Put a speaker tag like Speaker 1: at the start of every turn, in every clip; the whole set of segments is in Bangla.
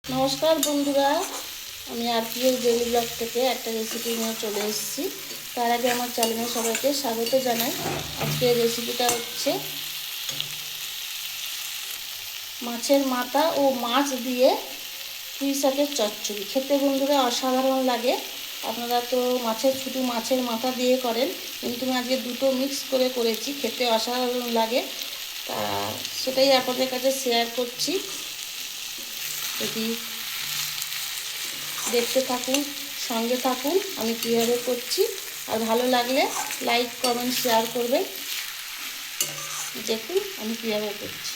Speaker 1: নমস্কার বন্ধুরা, আমি আরপিএস ডেইলি ব্লগ থেকে একটা রেসিপি নিয়ে চলে এসেছি। তার আগে আমার চ্যানেলে সবাইকে স্বাগত জানাই। আজকের রেসিপিটা হচ্ছে মাছের মাথা ও মাছ দিয়ে পুঁই শাকের চচ্চড়ি। খেতে বন্ধুরা অসাধারণ লাগে। আপনারা তো শুধু মাছের মাথা দিয়ে করেন, কিন্তু আমি আজকে দুটো মিক্স করে করেছি, খেতে অসাধারণ লাগে। তা সেটাই আপনাদের কাছে শেয়ার করছি। যদি দেখতে থাকুন, সঙ্গে থাকুন আমি কীভাবে করছি। আর ভালো লাগলে লাইক কমেন্ট শেয়ার করবেন। দেখুন আমি কীভাবে করছি।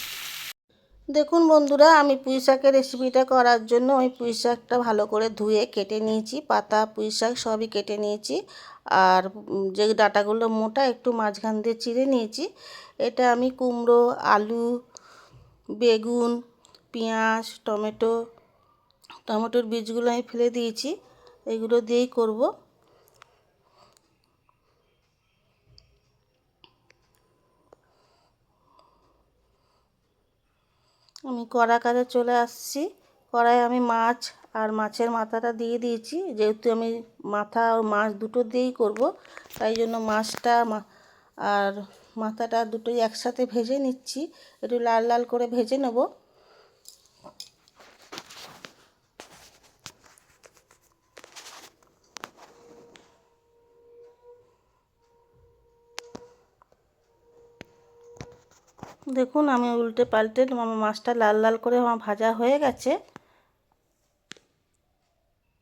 Speaker 1: দেখুন বন্ধুরা, আমি পুঁই শাকের রেসিপিটা করার জন্য ওই পুঁই শাকটা ভালো করে ধুয়ে কেটে নিয়েছি। পাতা পুঁই শাক সবই কেটে নিয়েছি। আর যে ডাঁটাগুলো মোটা একটু মাঝখান দিয়ে চিড়ে নিয়েছি। এটা আমি কুমড়ো, আলু, বেগুন, পেঁয়াজ, টমেটোর বীজগুলো আমি ফেলে দিয়েছি। এগুলো দিয়েই করব। আমি কড়া কাজে চলে আসছি। কড়াই আমি মাছ আর মাছের মাথাটা দিয়ে দিয়েছি। যেহেতু আমি মাথা আর মাছ দুটো দিয়েই করব, তাই জন্য মাছটা আর মাথাটা দুটোই একসাথে ভেজে নিচ্ছি। একটু লাল লাল করে ভেজে নেব। দেখুন আমি উল্টে পাল্টে আমার মাছটা লাল লাল করে আমার ভাজা হয়ে গেছে।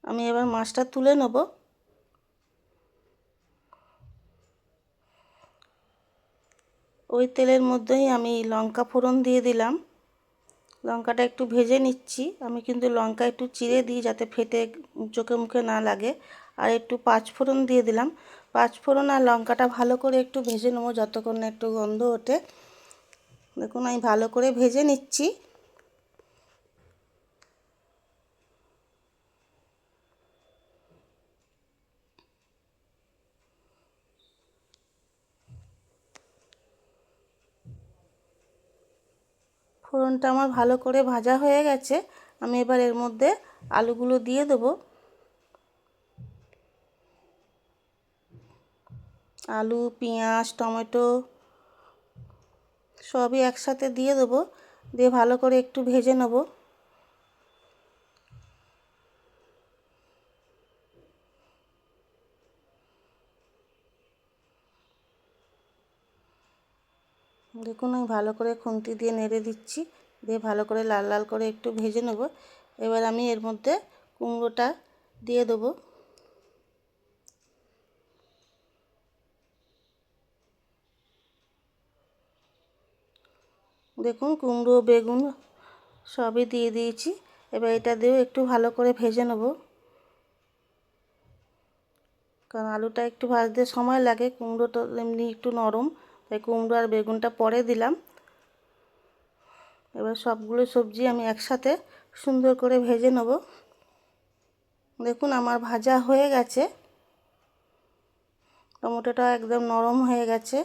Speaker 1: আমি এবার মাছটা তুলে নেব। ওই তেলের মধ্যেই আমি লঙ্কা ফোড়ন দিয়ে দিলাম। লঙ্কাটা একটু ভেজে নিচ্ছি। আমি কিন্তু লঙ্কা একটু চিড়ে দিই যাতে ফেটে চোখে মুখে না লাগে। আর একটু পাঁচফোড়ন দিয়ে দিলাম। পাঁচফোড়ন আর লঙ্কাটা ভালো করে একটু ভেজে নেবো যতক্ষণ না একটু গন্ধ ওঠে। দেখুন আমি ভালো করে ভেজে নিচ্ছি। ফোড়নটা আমার ভালো করে ভাজা হয়ে গেছে। আমি এবার এর মধ্যে আলুগুলো দিয়ে দেবো। আলু, পেঁয়াজ, টমেটো সবই একসাথে দিয়ে দেবো। দিয়ে ভালো করে একটু ভেজে নেব। দেখুন আমি ভালো করে খুন্তি দিয়ে নেড়ে দিচ্ছি। দিয়ে ভালো করে লাল লাল করে একটু ভেজে নেব। এবার আমি এর মধ্যে কুমড়োটা দিয়ে দেবো। দেখুন কুমড়ো, বেগুন সবই দিয়ে দিয়েছি। এবার এটা দিয়েও একটু ভালো করে ভেজে নেব, কারণ আলুটা একটু ভাজতে সময় লাগে। কুমড়োটা এমনি একটু নরম, তাই কুমড়ো আর বেগুনটা পরে দিলাম। এবার সবগুলো সবজি আমি একসাথে সুন্দর করে ভেজে নেব। দেখুন আমার ভাজা হয়ে গেছে। টমেটোটা একদম নরম হয়ে গেছে।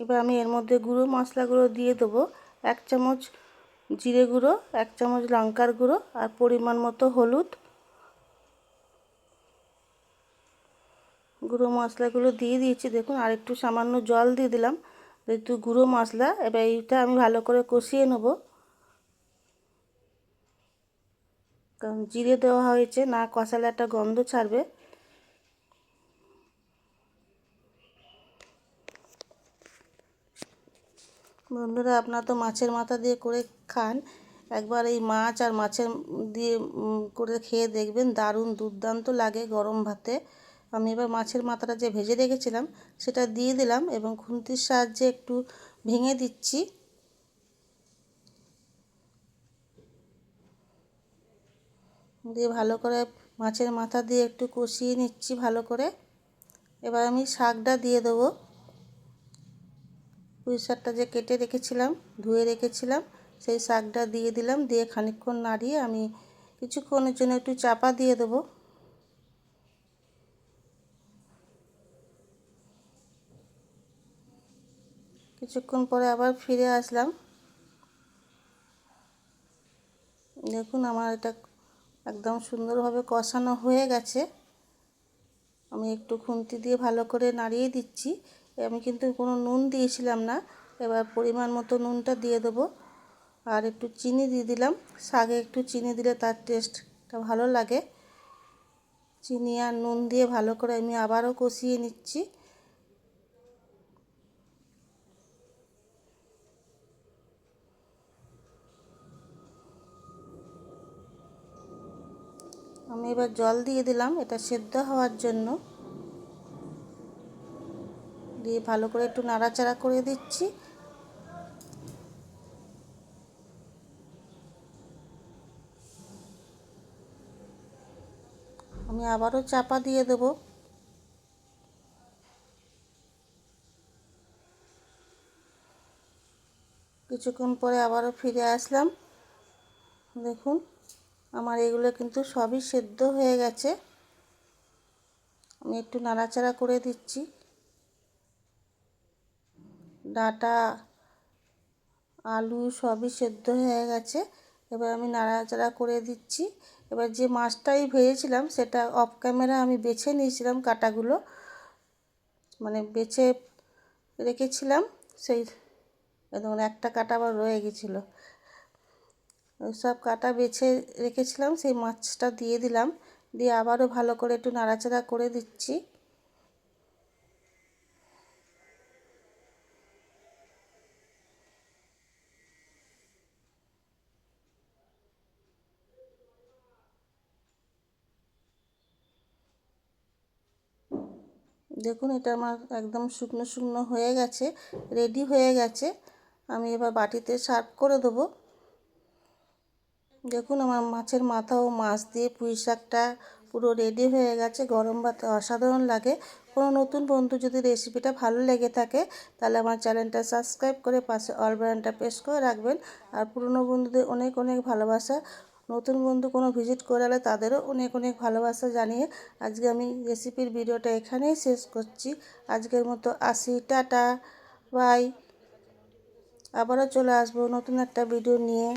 Speaker 1: এবার আমি এর মধ্যে গুঁড়ো মশলাগুলো দিয়ে দেবো। 1 চামচ জিরে গুঁড়ো, 1 চামচ লঙ্কার গুঁড়ো আর পরিমাণ মতো হলুদ। গুঁড়ো মশলাগুলো দিয়ে দিয়েছি। দেখুন আর একটু সামান্য জল দিয়ে দিলাম, যেহেতু গুঁড়ো মশলা। এবার এইটা আমি ভালো করে কষিয়ে নেব, কারণ জিরে দেওয়া হয়েছে, না কষালে একটা গন্ধ ছাড়বে। বন্ধুরা আপনারা তো মাছের মাথা দিয়ে করে খান, একবার এই মাছ আর মাছের দিয়ে করে খেয়ে দেখবেন, দারুণ দুর্দান্ত লাগে গরম ভাতে। আমি এবার মাছের মাথাটা যে ভেজে রেখেছিলাম সেটা দিয়ে দিলাম এবং খুন্তির সাহায্যে একটু ভেঙে দিচ্ছি। দিয়ে ভালো করে মাছের মাথা দিয়ে একটু কষিয়ে নিচ্ছি ভালো করে। এবার আমি শাকটা দিয়ে দেবো। পুঁই শাকটা যে কেটে রেখেছিলাম, ধুয়ে রেখেছিলাম, সেই শাকটা দিয়ে দিলাম। দিয়ে খানিকক্ষণ নাড়িয়ে আমি কিছুক্ষণের জন্য একটু চাপা দিয়ে দেবো। কিছুক্ষণ পরে আবার ফিরে আসলাম। দেখুন আমার এটা একদম সুন্দরভাবে কষানো হয়ে গেছে। আমি একটু খুন্তি দিয়ে ভালো করে নাড়িয়ে দিচ্ছি। আমি কিন্তু কোনো নুন দিয়েছিলাম না। এবার পরিমাণ মতো নুনটা দিয়ে দেবো, আর একটু চিনি দিয়ে দিলাম। শাকে একটু চিনি দিলে তার টেস্টটা ভালো লাগে। চিনি আর নুন দিয়ে ভালো করে আমি আবারও কষিয়ে নিচ্ছি। আমি এবার জল দিয়ে দিলাম এটা সেদ্ধ হওয়ার জন্য, দিয়ে ভালো করে একটু নাড়াচাড়া করে দিচ্ছি। আমি আবারও চাপা দিয়ে দেবো। কিছুক্ষণ পরে আবারও ফিরে আসলাম। দেখুন আমার এগুলো কিন্তু সবই সেদ্ধ হয়ে গেছে। আমি একটু নাড়াচাড়া করে দিচ্ছি। ডাঁটা আলু সবই সেদ্ধ হয়ে গেছে। এবার আমি নাড়াচাড়া করে দিচ্ছি। এবার যে মাছটাই ভেজেছিলাম সেটা অফ ক্যামেরা আমি বেছে নিয়েছিলাম, কাঁটাগুলো মানে বেছে রেখেছিলাম। সেই একদম একটা কাঁটা আবার রয়ে গেছিলো, সব কাঁটা বেছে রেখেছিলাম। সেই মাছটা দিয়ে দিলাম, দিয়ে আবারও ভালো করে একটু নাড়াচাড়া করে দিচ্ছি। দেখুন এটা আমার একদম শুকনো শুকনো হয়ে গেছে, রেডি হয়ে গেছে। আমি এবার বাটিতে সার্ভ করে দেবো। দেখুন আমার মাছের মাথা ও মাছ দিয়ে পুঁই শাকটা পুরো রেডি হয়ে গেছে। গরম ভাতে অসাধারণ লাগে। কোনো নতুন বন্ধু যদি রেসিপিটা ভালো লেগে থাকে তাহলে আমার চ্যানেলটা সাবস্ক্রাইব করে পাশে অল বাটনটা প্রেস করে রাখবেন। আর পুরনো বন্ধুদের অনেক অনেক ভালোবাসা। নতুন বন্ধু কোনো ভিজিট করে এলে তাদেরও অনেক অনেক ভালোবাসা জানিয়ে আজকে আমি রেসিপির ভিডিওটা এখানেই শেষ করছি। আজকের মতো আসি, টাটা, বাই। আবারও চলে আসবো নতুন একটা ভিডিও নিয়ে।